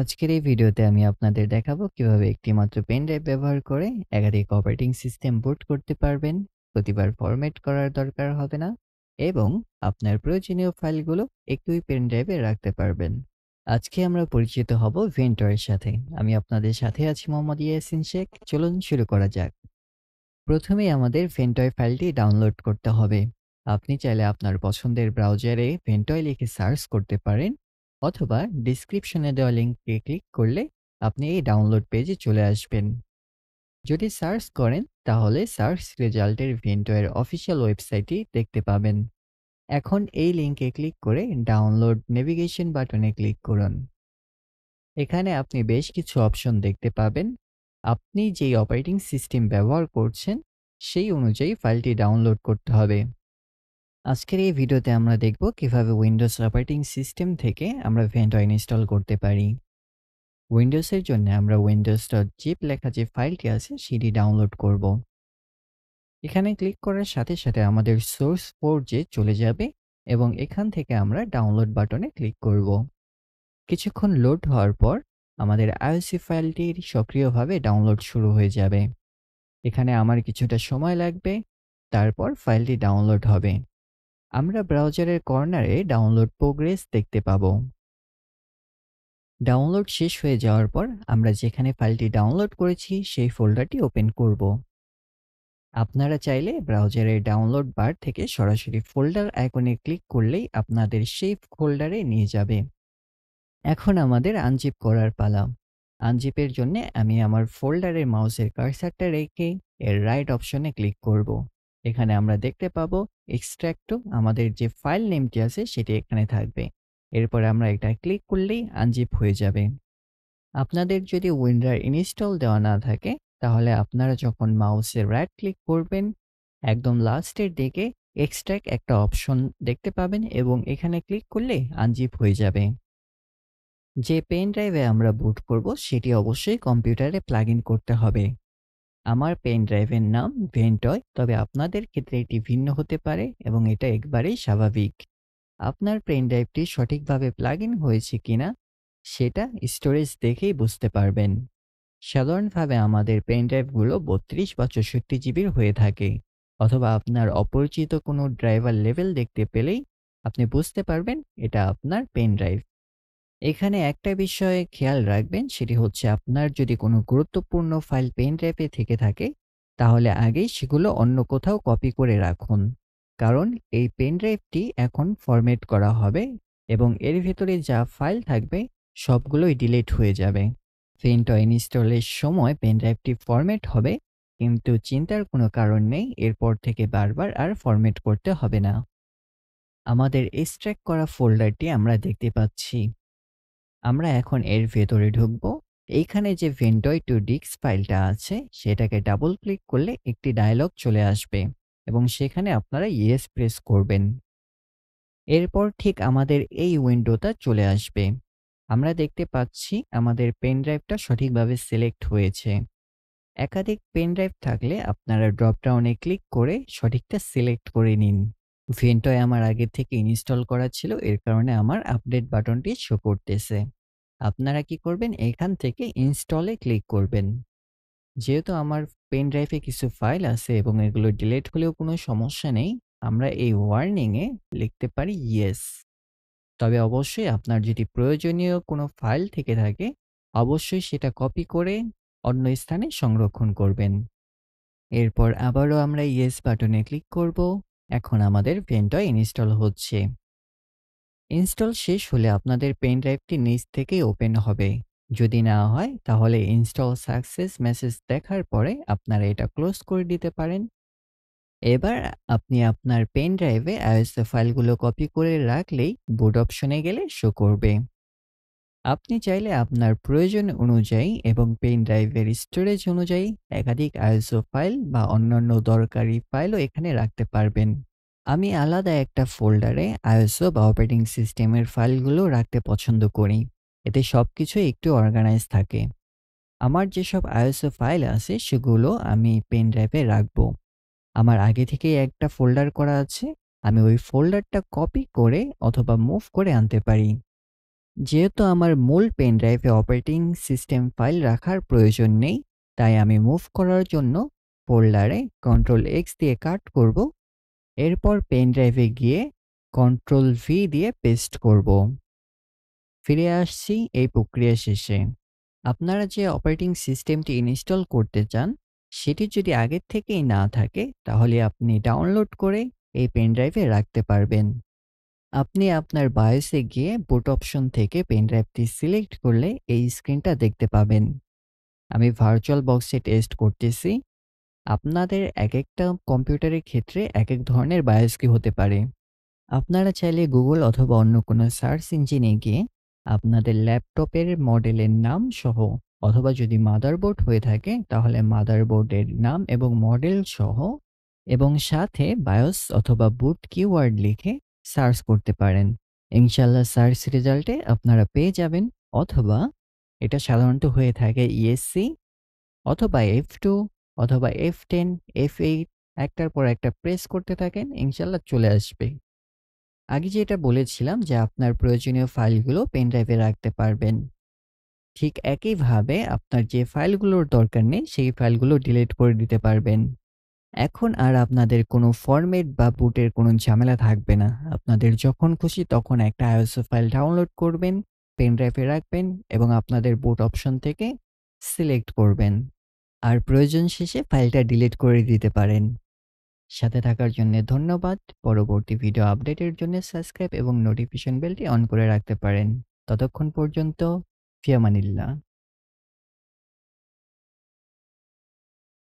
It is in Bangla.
আজকের এই ভিডিওতে আমি আপনাদের দেখাবো কিভাবে একটি মাত্র পেন ড্রাইভ ব্যবহার করে একাধিক অপারেটিং সিস্টেম বুট করতে পারবেন। প্রতিবার ফরম্যাট করার দরকার হবে না এবং আপনার প্রয়োজনীয় ফাইলগুলো একই পেন ড্রাইভে রাখতে পারবেন। আজকে আমরা পরিচিত হব ভেন্টরের সাথে। আমি আপনাদের সাথে আছি মোহাম্মদ ইয়াসিন শেখ। চলুন শুরু করা যাক। প্রথমেই আমাদের ভেন্টয় ফাইলটি ডাউনলোড করতে হবে। আপনি চাইলে আপনার পছন্দের ব্রাউজারে ভেন্টয় লিখে সার্চ করতে পারেন, অথবা ডিসক্রিপশনে দেওয়া লিঙ্কে ক্লিক করলে আপনি এই ডাউনলোড পেজে চলে আসবেন। যদি সার্চ করেন তাহলে সার্চ রেজাল্টের ভেন্টয়ের অফিসিয়াল ওয়েবসাইটটি দেখতে পাবেন। এখন এই লিঙ্কে ক্লিক করে ডাউনলোড নেভিগেশন বাটনে ক্লিক করুন। এখানে আপনি বেশ কিছু অপশন দেখতে পাবেন। আপনি যেই অপারেটিং সিস্টেম ব্যবহার করছেন সেই অনুযায়ী ফাইলটি ডাউনলোড করতে হবে। আজকের এই ভিডিওতে আমরা দেখব কিভাবে উইন্ডোজ অপারেটিং সিস্টেম থেকে আমরা ভেন্টয় ইনস্টল করতে পারি। উইন্ডোজের জন্য আমরা windows.zip লেখা যে ফাইলটি আছে সেটি ডাউনলোড করব। এখানে ক্লিক করার সাথে সাথে আমাদের সোর্স ফোর্জে চলে যাবে এবং এখান থেকে আমরা ডাউনলোড বাটনে ক্লিক করব। কিছুক্ষণ লোড হওয়ার পর আমাদের আইওসি ফাইলটি সক্রিয়ভাবে ডাউনলোড শুরু হয়ে যাবে। এখানে আমার কিছুটা সময় লাগবে, তারপর ফাইলটি ডাউনলোড হবে। আমরা ব্রাউজারের কর্নারে ডাউনলোড প্রোগ্রেস দেখতে পাবো। ডাউনলোড শেষ হয়ে যাওয়ার পর আমরা যেখানে ফাইলটি ডাউনলোড করেছি সেই ফোল্ডারটি ওপেন করব। আপনারা চাইলে ব্রাউজারের ডাউনলোড বার থেকে সরাসরি ফোল্ডার আইকনে ক্লিক করলেই আপনাদের সেই ফোল্ডারে নিয়ে যাবে। এখন আমাদের আনজিপ করার পালা। আনজিপের জন্য আমি আমার ফোল্ডারের মাউসের কার্সারটা রেখে এর রাইট অপশনে ক্লিক করব। এখানে আমরা দেখতে পাবো এক্সট্র্যাক্টও, আমাদের যে ফাইল নেমটি আছে সেটি এখানে থাকবে। এরপর আমরা এটা ক্লিক করলেই আনজিপ হয়ে যাবে। আপনাদের যদি উইন্ডার ইনস্টল দেওয়া না থাকে তাহলে আপনারা যখন মাউসের রাইট ক্লিক করবেন, একদম লাস্টের দিকে এক্সট্র্যাক্ট একটা অপশন দেখতে পাবেন এবং এখানে ক্লিক করলে আনজিপ হয়ে যাবে। যে পেন ড্রাইভে আমরা বুট করব সেটি অবশ্যই কম্পিউটারে প্লাগ ইন করতে হবে। আমার পেন ড্রাইভের নাম ভেন্টয়, তবে আপনাদের ক্ষেত্রে এটি ভিন্ন হতে পারে এবং এটা একবারেই স্বাভাবিক। আপনার পেন ড্রাইভটি সঠিকভাবে প্লাগ ইন হয়েছে কিনা সেটা স্টোরেজ দেখেই বুঝতে পারবেন। সাধারণভাবে আমাদের পেন ড্রাইভগুলো 32 বা 64 জিবির হয়ে থাকে, অথবা আপনার অপরিচিত কোনো ড্রাইভার লেভেল দেখতে পেলেই আপনি বুঝতে পারবেন এটা আপনার পেন ড্রাইভ। এখানে একটা বিষয়ে খেয়াল রাখবেন, সেটি হচ্ছে আপনার যদি কোনো গুরুত্বপূর্ণ ফাইল পেন ড্রাইভে থেকে থাকে তাহলে আগেই সেগুলো অন্য কোথাও কপি করে রাখুন, কারণ এই পেন ড্রাইভটি এখন ফরম্যাট করা হবে এবং এর ভেতরে যা ফাইল থাকবে সবগুলোই ডিলিট হয়ে যাবে। পেনটা ইনস্টলের সময় পেন ড্রাইভটি ফরম্যাট হবে, কিন্তু চিন্তার কোনো কারণ নেই, এরপর থেকে বারবার আর ফরম্যাট করতে হবে না। আমাদের এক্সট্র্যাক্ট করা ফোল্ডারটি আমরা দেখতে পাচ্ছি। আমরা এখন এর ভেতরে ঢুকবো। এইখানে যে ভেন্টয় টু ডিস্ক ফাইলটা আছে সেটাকে ডাবল ক্লিক করলে একটি ডায়লগ চলে আসবে এবং সেখানে আপনারা ইয়েস প্রেস করবেন। এরপর ঠিক আমাদের এই উইন্ডোটা চলে আসবে। আমরা দেখতে পাচ্ছি আমাদের পেন ড্রাইভটা সঠিকভাবে সিলেক্ট হয়েছে। একাধিক পেন ড্রাইভ থাকলে আপনারা ড্রপ ডাউনে ক্লিক করে সঠিকটা সিলেক্ট করে নিন। ভেন্টয় আমার আগে থেকে ইনস্টল করা ছিল, এর কারণে আমার আপডেট বাটনটি শো করতেছে। আপনারা কি করবেন, এখান থেকে ইনস্টলে ক্লিক করবেন। যেহেতু আমার পেন ড্রাইভে কিছু ফাইল আছে এবং এগুলো ডিলিট হলেও কোনো সমস্যা নেই, আমরা এই ওয়ার্নিংয়ে লিখতে পারি ইয়েস। তবে অবশ্যই আপনার যদি প্রয়োজনীয় কোনো ফাইল থেকে থাকে অবশ্যই সেটা কপি করে অন্য স্থানে সংরক্ষণ করবেন। এরপর আবারও আমরা ইয়েস বাটনে ক্লিক করব। এখন আমাদের পেনটা ইনস্টল হচ্ছে। ইনস্টল শেষ হলে আপনাদের পেন ড্রাইভটি নিচ থেকেই ওপেন হবে। যদি না হয় তাহলে ইনস্টল সাকসেস মেসেজ দেখার পরে আপনারা এটা ক্লোজ করে দিতে পারেন। এবার আপনি আপনার পেন ড্রাইভে আইওএস ফাইলগুলো কপি করে রাখলেই বুট অপশনে গেলে শো করবে। আপনি চাইলে আপনার প্রয়োজন অনুযায়ী এবং পেন ড্রাইভের স্টোরেজ অনুযায়ী একাধিক আইএসও ফাইল বা অন্যান্য দরকারি ফাইলও এখানে রাখতে পারবেন। আমি আলাদা একটা ফোল্ডারে আইএসও বা অপারেটিং সিস্টেমের ফাইলগুলো রাখতে পছন্দ করি, এতে সবকিছু একটু অর্গানাইজ থাকে। আমার যেসব আইএসও ফাইল আছে সেগুলো আমি পেন ড্রাইভে রাখবো। আমার আগে থেকেই একটা ফোল্ডার করা আছে, আমি ওই ফোল্ডারটা কপি করে অথবা মুভ করে আনতে পারি। যেহেতু আমার মূল পেন ড্রাইভে অপারেটিং সিস্টেম ফাইল রাখার প্রয়োজন নেই, তাই আমি মুভ করার জন্য ফোল্ডারে Ctrl+X দিয়ে কাট করব। এরপর পেন ড্রাইভে গিয়ে Ctrl+V দিয়ে পেস্ট করব। ফিরে আসছি এই প্রক্রিয়া শেষে। আপনারা যে অপারেটিং সিস্টেমটি ইনস্টল করতে চান, সেটি যদি আগের থেকেই না থাকে, তাহলে আপনি ডাউনলোড করে এই পেন ড্রাইভে রাখতে পারবেন। আপনি আপনার বায়োসে গিয়ে বুট অপশন থেকে পেন ড্রাইভটি সিলেক্ট করলে এই স্ক্রিনটা দেখতে পাবেন। আমি ভার্চুয়াল বক্সে টেস্ট করতেছি। আপনাদের একেকটা কম্পিউটারের ক্ষেত্রে একেক ধরনের বায়োস কি হতে পারে। আপনারা চাইলে গুগল অথবা অন্য কোনো সার্চ ইঞ্জিনে গিয়ে আপনাদের ল্যাপটপের মডেলের নাম সহ, অথবা যদি মাদারবোর্ড হয়ে থাকে তাহলে মাদারবোর্ডের নাম এবং মডেল সহ এবং সাথে বায়োস অথবা বুট কিওয়ার্ড লিখে সার্চ করতে পারেন। ইনশাল্লাহ সার্চ রেজাল্টে আপনারা পেয়ে যাবেন। অথবা এটা সাধারণত হয়ে থাকে ESC অথবা F2 অথবা F10, F8, একটার পর একটা প্রেস করতে থাকেন, ইনশাল্লাহ চলে আসবে। আগে যেটা বলেছিলাম যে আপনার প্রয়োজনীয় ফাইলগুলো পেন ড্রাইভে রাখতে পারবেন। ঠিক একইভাবে আপনার যে ফাইলগুলোর দরকার নেই সেই ফাইলগুলো ডিলিট করে দিতে পারবেন। এখন আর আপনাদের কোনো ফরম্যাট বা বুটের কোনো ঝামেলা থাকবে না। আপনাদের যখন খুশি তখন একটা ISO ফাইল ডাউনলোড করবেন, পেন ড্রাইভে রাখবেন এবং আপনাদের বুট অপশন থেকে সিলেক্ট করবেন। আর প্রয়োজন শেষে ফাইলটা ডিলিট করে দিতে পারেন। সাথে থাকার জন্য ধন্যবাদ। পরবর্তী ভিডিও আপডেটের জন্য সাবস্ক্রাইব এবং নোটিফিকেশন বেলটি অন করে রাখতে পারেন। ততক্ষণ পর্যন্ত ফি আমানিল্লাহ।